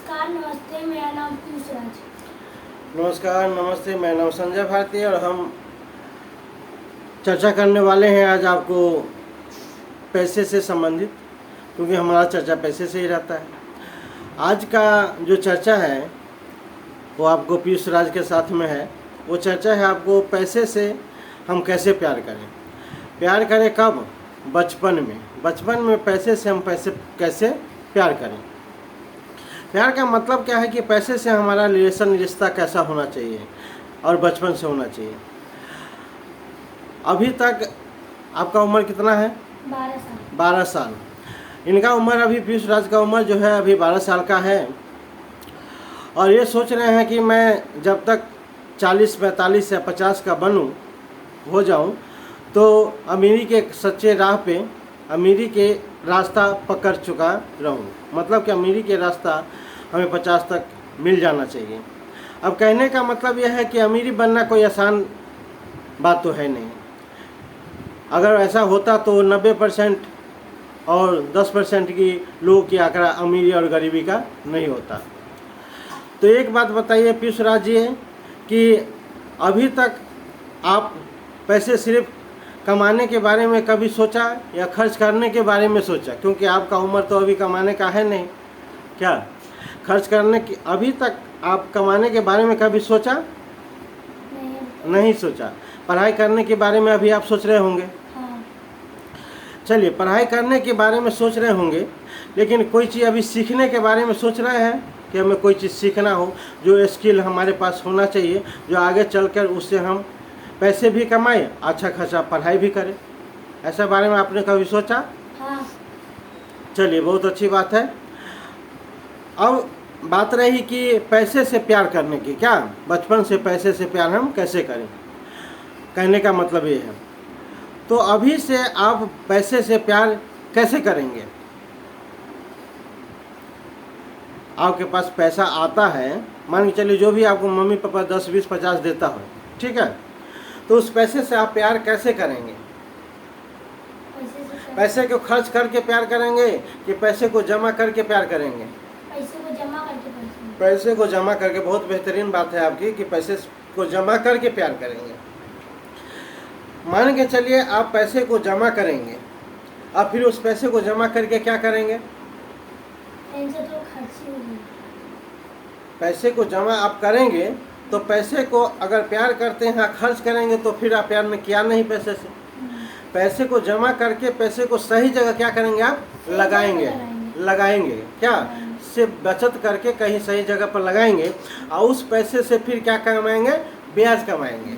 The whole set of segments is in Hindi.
नमस्कार, नमस्ते, मेरा नाम पीयूष राज। नमस्कार, नमस्ते, मेरा नाम संजय भारती और हम चर्चा करने वाले हैं आज आपको पैसे से संबंधित, क्योंकि हमारा चर्चा पैसे से ही रहता है। आज का जो चर्चा है वो आपको पीयूष राज के साथ में है। वो चर्चा है आपको पैसे से हम कैसे प्यार करें। प्यार करें कब? बचपन में। बचपन में पैसे से हम कैसे प्यार करें। प्यार का मतलब क्या है कि पैसे से हमारा रिश्ता कैसा होना चाहिए और बचपन से होना चाहिए। अभी तक आपका उम्र कितना है? 12 साल। 12 साल। इनका उम्र अभी पीयूष राज का उम्र जो है अभी 12 साल का है और ये सोच रहे हैं कि मैं जब तक 40, 45 या 50 का हो जाऊं तो अमीरी के सच्चे राह पे अमीरी के रास्ता पकड़ चुका रहूं। मतलब कि अमीरी के रास्ता हमें 50 तक मिल जाना चाहिए। अब कहने का मतलब यह है कि अमीरी बनना कोई आसान बात तो है नहीं। अगर ऐसा होता तो 90% और 10% की लोगों की आंकड़ा अमीरी और गरीबी का नहीं होता। तो एक बात बताइए पीयूष राज जी कि अभी तक आप पैसे सिर्फ कमाने के बारे में कभी सोचा या खर्च करने के बारे में सोचा? क्योंकि आपका उम्र तो अभी कमाने का है नहीं। क्या खर्च करने की अभी तक आप कमाने के बारे में कभी सोचा? नहीं सोचा। पढ़ाई करने के बारे में अभी आप सोच रहे होंगे। हाँ। चलिए, पढ़ाई करने के बारे में सोच रहे होंगे, लेकिन कोई चीज़ अभी सीखने के बारे में सोच रहे हैं कि हमें कोई चीज़ सीखना हो, जो स्किल हमारे पास होना चाहिए, जो आगे चलकर उससे हम पैसे भी कमाए, अच्छा खासा पढ़ाई भी करें। ऐसा बारे में आपने कभी सोचा? हाँ। चलिए, बहुत अच्छी बात है। अब बात रही कि पैसे से प्यार करने की। क्या बचपन से पैसे से प्यार हम कैसे करें? कहने का मतलब ये है। तो अभी से आप पैसे से प्यार कैसे करेंगे? आपके पास पैसा आता है, मान के चलिए जो भी आपको मम्मी पापा 10, 20, 50 देता हो, ठीक है, तो उस पैसे से आप प्यार कैसे करेंगे? पैसे को खर्च करके प्यार करेंगे कि पैसे को जमा करके प्यार करेंगे? पैसे को जमा करके पैसे को जमा करके। बहुत बेहतरीन बात है आपकी कि पैसे को जमा करके प्यार करेंगे। मान के चलिए आप पैसे को जमा करेंगे, अब फिर उस पैसे को जमा करके क्या करेंगे? इनसे तो खर्च ही होगी। पैसे को जमा आप करेंगे तो पैसे को अगर प्यार करते हैं, खर्च करेंगे तो फिर आप प्यार में किया नहीं पैसे से। पैसे को जमा करके पैसे को सही जगह क्या करेंगे? आप लगाएंगे। क्या से बचत करके कहीं सही जगह पर लगाएंगे और उस पैसे से फिर क्या कमाएंगे? ब्याज कमाएंगे।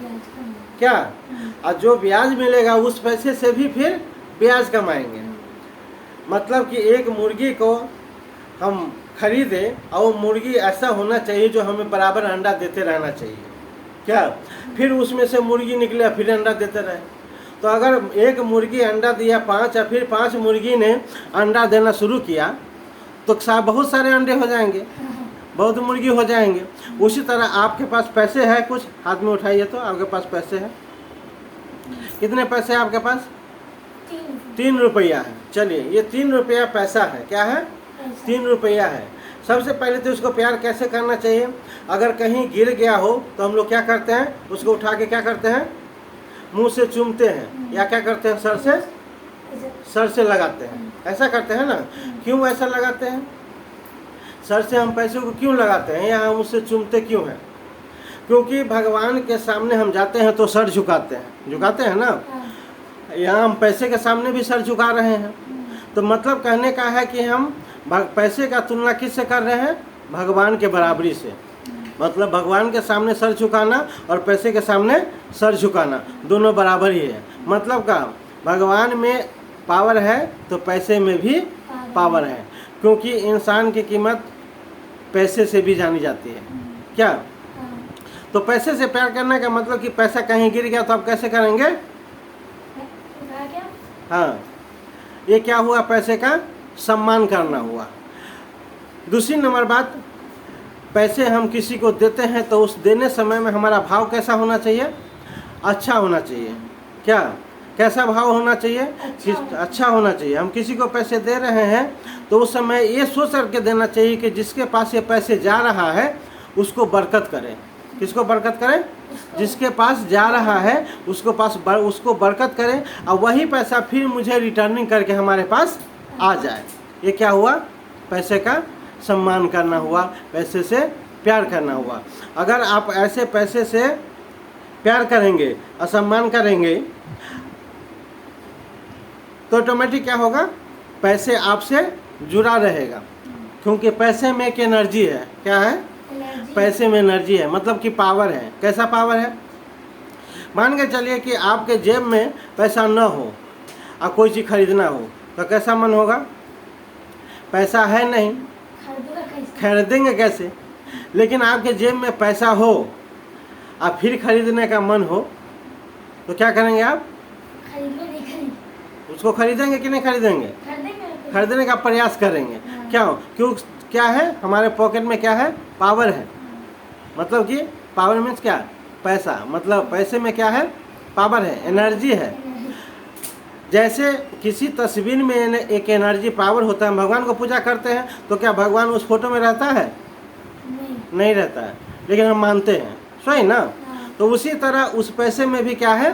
क्या? और जो ब्याज मिलेगा उस पैसे से भी फिर ब्याज कमाएंगे। मतलब कि एक मुर्गी को हम खरीदे और वो मुर्गी ऐसा होना चाहिए जो हमें बराबर अंडा देते रहना चाहिए। क्या? फिर उसमें से मुर्गी निकले फिर अंडा देते रहे। तो अगर एक मुर्गी अंडा दिया 5 या फिर 5 मुर्गी ने अंडा देना शुरू किया तो बहुत सारे अंडे हो जाएंगे, बहुत मुर्गी हो जाएंगे। उसी तरह आपके पास पैसे है कुछ, हाथ में उठाइए तो आपके पास पैसे है। कितने पैसे हैं आपके पास? 3 रुपया है। चलिए, ये 3 रुपया पैसा है। क्या है? 3 रुपया है। सबसे पहले तो उसको प्यार कैसे करना चाहिए? अगर कहीं गिर गया हो तो हम लोग क्या करते हैं? उसको उठा के क्या करते हैं? मुंह से चूमते हैं या क्या करते हैं? सर से लगाते हैं। ऐसा करते हैं ना? क्यों ऐसा लगाते हैं? सर से हम पैसे को क्यों लगाते हैं या हम उससे चूमते क्यों हैं? क्योंकि भगवान के सामने हम जाते हैं तो सर झुकाते हैं ना। यहाँ हम पैसे के सामने भी सर झुका रहे हैं। तो मतलब कहने का है कि हम पैसे का तुलना किससे कर रहे हैं? भगवान के बराबरी से। मतलब भगवान के सामने सर झुकाना और पैसे के सामने सर झुकाना दोनों बराबर ही है। मतलब का भगवान में पावर है तो पैसे में भी पावर है, क्योंकि इंसान की कीमत पैसे से भी जानी जाती है। क्या? तो पैसे से प्यार करने का मतलब कि पैसा कहीं गिर गया तो आप कैसे करेंगे? हाँ, ये क्या हुआ? पैसे का सम्मान करना हुआ। दूसरी नंबर बात, पैसे हम किसी को देते हैं तो उस देने समय में हमारा भाव कैसा होना चाहिए? अच्छा होना चाहिए। क्या? कैसा भाव होना चाहिए? अच्छा होना चाहिए। हम किसी को पैसे दे रहे हैं तो उस समय ये सोच करके देना चाहिए कि जिसके पास ये पैसे जा रहा है उसको बरकत करें। किसको बरकत करें? जिसके पास जा रहा है उसको बरकत करें और वही पैसा फिर मुझे रिटर्निंग करके हमारे पास आ जाए। ये क्या हुआ? पैसे का सम्मान करना हुआ, पैसे से प्यार करना हुआ। अगर आप ऐसे पैसे से प्यार करेंगे, असम्मान करेंगे तो ऑटोमेटिक क्या होगा? पैसे आपसे जुड़ा रहेगा, क्योंकि पैसे में एक एनर्जी है। क्या है? पैसे में एनर्जी है, मतलब कि पावर है। कैसा पावर है? मान के चलिए कि आपके जेब में पैसा न हो और कोई चीज़ खरीदना हो तो कैसा मन होगा? पैसा है नहीं, खरीदेंगे कैसे? लेकिन आपके जेब में पैसा हो और फिर खरीदने का मन हो तो क्या करेंगे आप? उसको खरीदेंगे कि नहीं खरीदेंगे? खरीदने का प्रयास करेंगे। क्यों? क्या है हमारे पॉकेट में? क्या है? पावर है। मतलब कि पावर मीन्स क्या? पैसा। मतलब पैसे में क्या है? पावर है, एनर्जी है। जैसे किसी तस्वीर में एक एनर्जी पावर होता है। हम भगवान को पूजा करते हैं तो क्या भगवान उस फोटो में रहता है? नहीं रहता है, लेकिन हम मानते हैं, सही ना? तो उसी तरह उस पैसे में भी क्या है?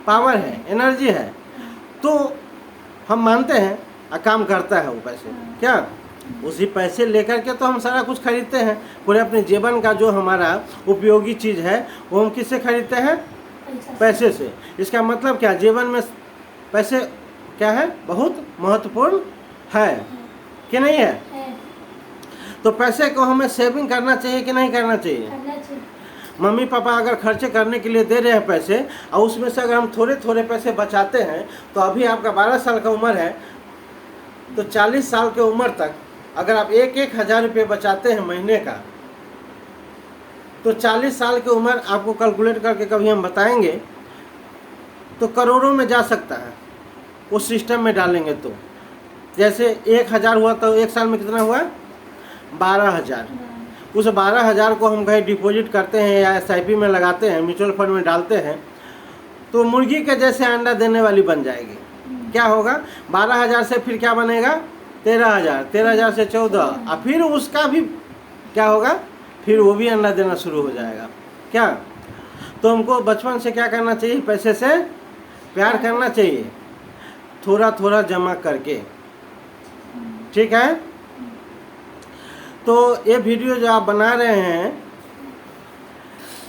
पावर है, एनर्जी है। तो हम मानते हैं और काम करता है वो पैसे। क्या? उसी पैसे लेकर के तो हम सारा कुछ खरीदते हैं। पूरे अपने जीवन का जो हमारा उपयोगी चीज़ है वो हम किससे खरीदते हैं? पैसे से। इसका मतलब क्या? जीवन में पैसे क्या है? बहुत महत्वपूर्ण है कि नहीं है? तो पैसे को हमें सेविंग करना चाहिए कि नहीं करना चाहिए? मम्मी पापा अगर खर्चे करने के लिए दे रहे हैं पैसे और उसमें से अगर हम थोड़े थोड़े पैसे बचाते हैं तो अभी आपका 12 साल का उम्र है तो 40 साल की उम्र तक अगर आप 1,000 रुपये बचाते हैं महीने का तो 40 साल की उम्र आपको कैलकुलेट करके कभी हम बताएंगे तो करोड़ों में जा सकता है। उस सिस्टम में डालेंगे तो जैसे 1,000 हुआ तो एक साल में कितना हुआ? 12,000। उस 12,000 को हम कहीं डिपॉजिट करते हैं या SIP में लगाते हैं, म्यूचुअल फंड में डालते हैं तो मुर्गी के जैसे अंडा देने वाली बन जाएगी। क्या होगा? 12,000 से फिर क्या बनेगा? 13,000, 13,000 से 14 और फिर उसका भी क्या होगा? फिर वो भी अंडा देना शुरू हो जाएगा। क्या? तो हमको बचपन से क्या करना चाहिए? पैसे से प्यार करना चाहिए, थोड़ा थोड़ा जमा करके। ठीक है? तो ये वीडियो जो आप बना रहे हैं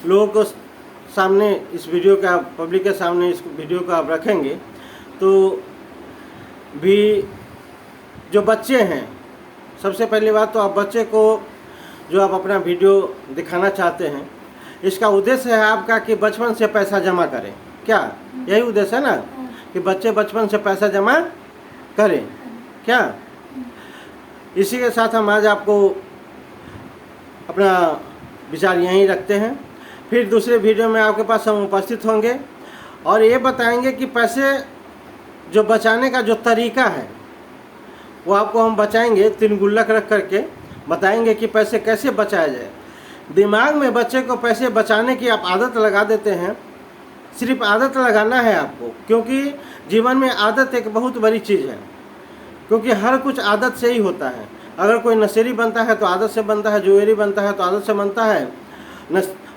लोगों को सामने, इस वीडियो का पब्लिक के सामने इस वीडियो को आप रखेंगे तो भी जो बच्चे हैं, सबसे पहली बात तो आप बच्चे को जो आप अपना वीडियो दिखाना चाहते हैं इसका उद्देश्य है आपका कि बचपन से पैसा जमा करें। क्या? यही उद्देश्य है ना कि बच्चे बचपन से पैसा जमा करें। क्या? इसी के साथ हम आज आपको अपना विचार यहीं रखते हैं। फिर दूसरे वीडियो में आपके पास हम उपस्थित होंगे और ये बताएंगे कि पैसे जो बचाने का जो तरीका है वो आपको हम बचाएंगे। 3 गुल्लक रख करके बताएंगे कि पैसे कैसे बचाया जाए। दिमाग में बच्चे को पैसे बचाने की आप आदत लगा देते हैं। सिर्फ आदत लगाना है आपको, क्योंकि जीवन में आदत एक बहुत बड़ी चीज़ है, क्योंकि हर कुछ आदत से ही होता है। अगर कोई नशेड़ी बनता है तो आदत से बनता है, जुएरी बनता है तो आदत से बनता है,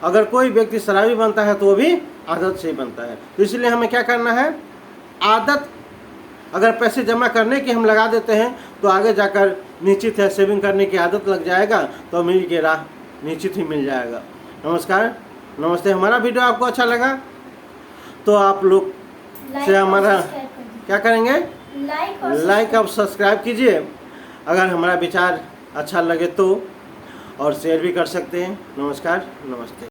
अगर कोई व्यक्ति शराबी बनता है तो वो भी आदत से ही बनता है। तो इसलिए हमें क्या करना है? आदत अगर पैसे जमा करने की हम लगा देते हैं तो आगे जाकर निश्चित है सेविंग करने की आदत लग जाएगा तो अमीरी की राह निश्चित ही मिल जाएगा। नमस्कार, नमस्ते। हमारा वीडियो आपको अच्छा लगा तो आप लोग से हमारा क्या करेंगे? लाइक और सब्सक्राइब कीजिए। अगर हमारा विचार अच्छा लगे तो और शेयर भी कर सकते हैं। नमस्कार, नमस्ते।